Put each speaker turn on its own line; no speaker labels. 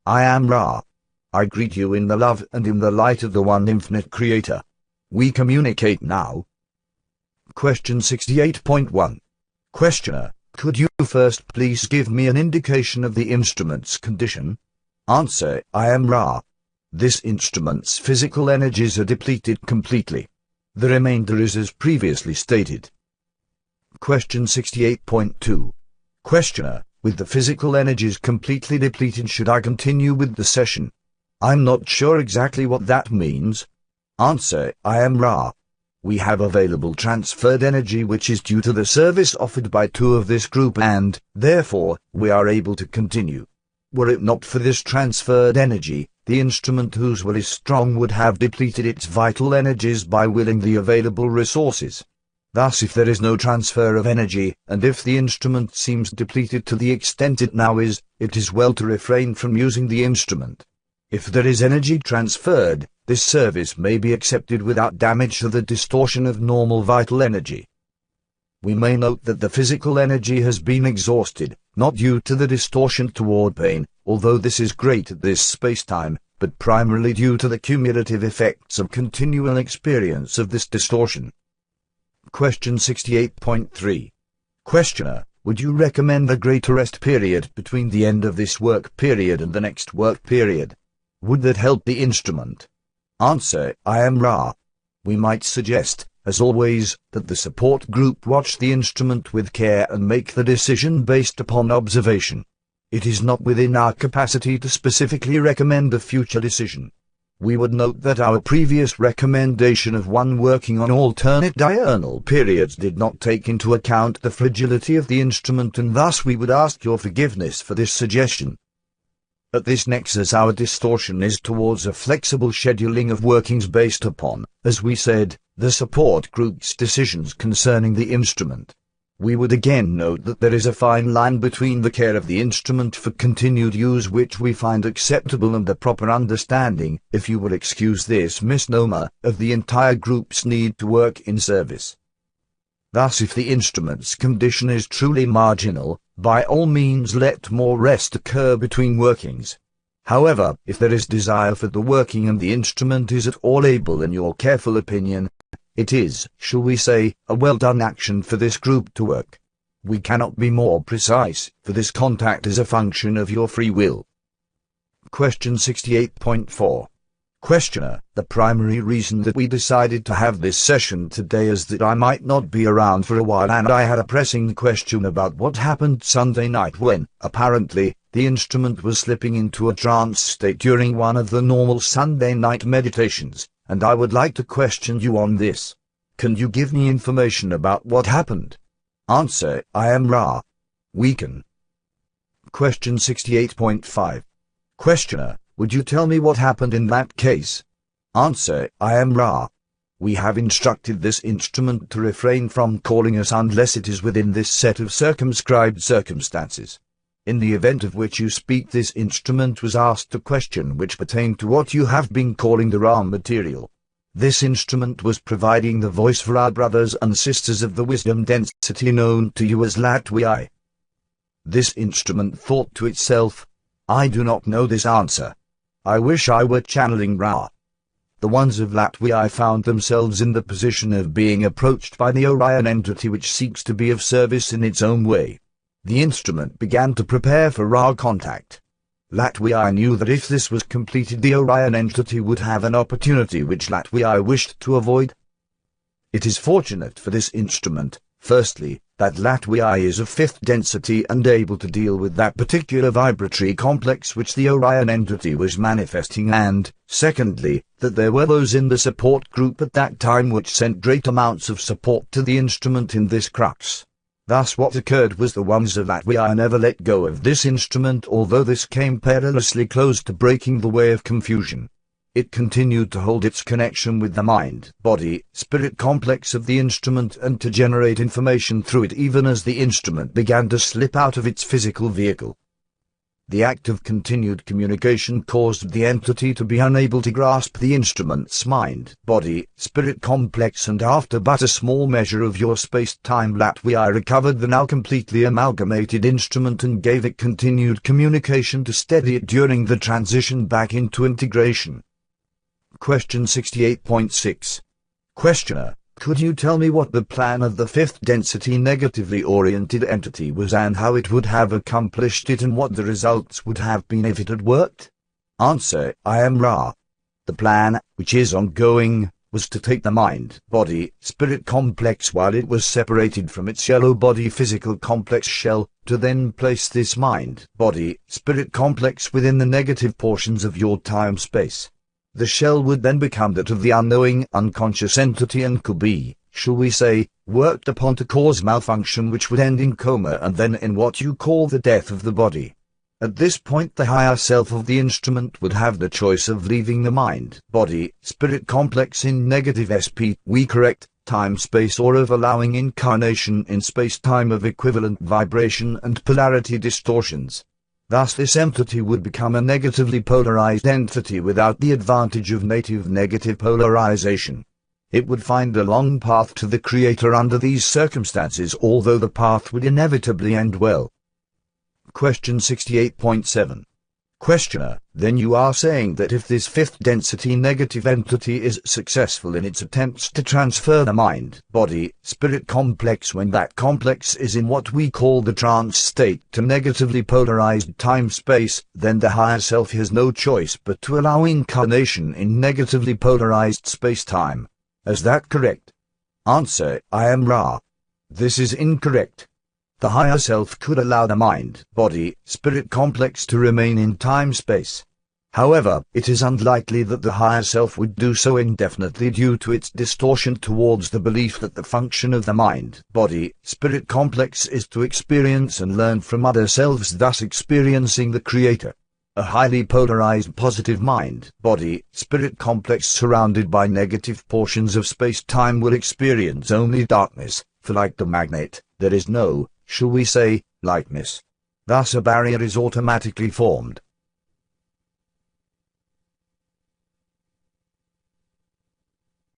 I am Ra. I greet you in the love and in the light of the one infinite Creator. We communicate now. Question 68.1. Questioner, could you first please give me an indication of the instrument's condition? Answer, I am Ra. This instrument's physical energies are depleted completely. The remainder is as previously stated. Question 68.2. Questioner, with the physical energies completely depleted, should I continue with the session? I'm not sure exactly what that means. Answer, I am Ra. We have available transferred energy which is due to the service offered by two of this group and, therefore, we are able to continue. Were it not for this transferred energy, the instrument whose will is strong would have depleted its vital energies by willing the available resources. Thus, if there is no transfer of energy, and if the instrument seems depleted to the extent it now is, it is well to refrain from using the instrument. If there is energy transferred, this service may be accepted without damage to the distortion of normal vital energy. We may note that the physical energy has been exhausted, not due to the distortion toward pain, although this is great at this space-time, but primarily due to the cumulative effects of continual experience of this distortion. Question 68.3. Questioner, would you recommend a greater rest period between the end of this work period and the next work period? Would that help the instrument? Answer, I am Ra. We might suggest, as always, that the support group watch the instrument with care and make the decision based upon observation. It is not within our capacity to specifically recommend a future decision. We would note that our previous recommendation of one working on alternate diurnal periods did not take into account the fragility of the instrument, and thus we would ask your forgiveness for this suggestion. At this nexus our distortion is towards a flexible scheduling of workings based upon, as we said, the support group's decisions concerning the instrument. We would again note that there is a fine line between the care of the instrument for continued use which we find acceptable and the proper understanding, if you will excuse this misnomer, of the entire group's need to work in service. Thus, if the instrument's condition is truly marginal, by all means let more rest occur between workings. However, if there is desire for the working and the instrument is at all able in your careful opinion, it is, shall we say, a well-done action for this group to work. We cannot be more precise, for this contact is a function of your free will. Question 68.4. Questioner, the primary reason that we decided to have this session today is that I might not be around for a while, and I had a pressing question about what happened Sunday night when, apparently, the instrument was slipping into a trance state during one of the normal Sunday night meditations, and I would like to question you on this. Can you give me information about what happened? Answer, I am Ra. We can. Question 68.5. Questioner, would you tell me what happened in that case? Answer, I am Ra. We have instructed this instrument to refrain from calling us unless it is within this set of circumscribed circumstances. In the event of which you speak, this instrument was asked a question which pertained to what you have been calling the Ra material. This instrument was providing the voice for our brothers and sisters of the wisdom density known to you as Latwi. This instrument thought to itself, I do not know this answer. I wish I were channeling Ra. The ones of Latwi found themselves in the position of being approached by the Orion entity which seeks to be of service in its own way. The instrument began to prepare for Ra contact. Latwi knew that if this was completed the Orion entity would have an opportunity which Latwi wished to avoid. It is fortunate for this instrument, firstly, that Latwi is of fifth density and able to deal with that particular vibratory complex which the Orion entity was manifesting, and, secondly, that there were those in the support group at that time which sent great amounts of support to the instrument in this crux. Thus what occurred was the ones of Latwi never let go of this instrument, although this came perilously close to breaking the way of confusion. It continued to hold its connection with the mind, body, spirit complex of the instrument and to generate information through it even as the instrument began to slip out of its physical vehicle. The act of continued communication caused the entity to be unable to grasp the instrument's mind, body, spirit complex, and after but a small measure of your space-time lat we recovered the now completely amalgamated instrument and gave it continued communication to steady it during the transition back into integration. Question 68.6. Questioner: could you tell me what the plan of the fifth density negatively oriented entity was and how it would have accomplished it and what the results would have been if it had worked? Answer: I am Ra. The plan, which is ongoing, was to take the mind, body, spirit complex while it was separated from its yellow body physical complex shell, to then place this mind, body, spirit complex within the negative portions of your time-space. The shell would then become that of the unknowing, unconscious entity and could be, shall we say, worked upon to cause malfunction which would end in coma and then in what you call the death of the body. At this point the higher self of the instrument would have the choice of leaving the mind, body, spirit complex in negative SP, we correct, time-space, or of allowing incarnation in space-time of equivalent vibration and polarity distortions. Thus this entity would become a negatively polarized entity without the advantage of native negative polarization. It would find a long path to the Creator under these circumstances, although the path would inevitably end well. Question 68.7. Questioner: then you are saying that if this fifth density negative entity is successful in its attempts to transfer the mind, body, spirit complex when that complex is in what we call the trance state to negatively polarized time-space, then the higher self has no choice but to allow incarnation in negatively polarized space-time. Is that correct? Answer: I am Ra. This is incorrect. The higher self could allow the mind, body, spirit complex to remain in time-space. However, it is unlikely that the higher self would do so indefinitely due to its distortion towards the belief that the function of the mind, body, spirit complex is to experience and learn from other selves, thus experiencing the Creator. A highly polarized positive mind, body, spirit complex surrounded by negative portions of space-time will experience only darkness, for like the magnet, there is no, shall we say, lightness. Thus a barrier is automatically formed.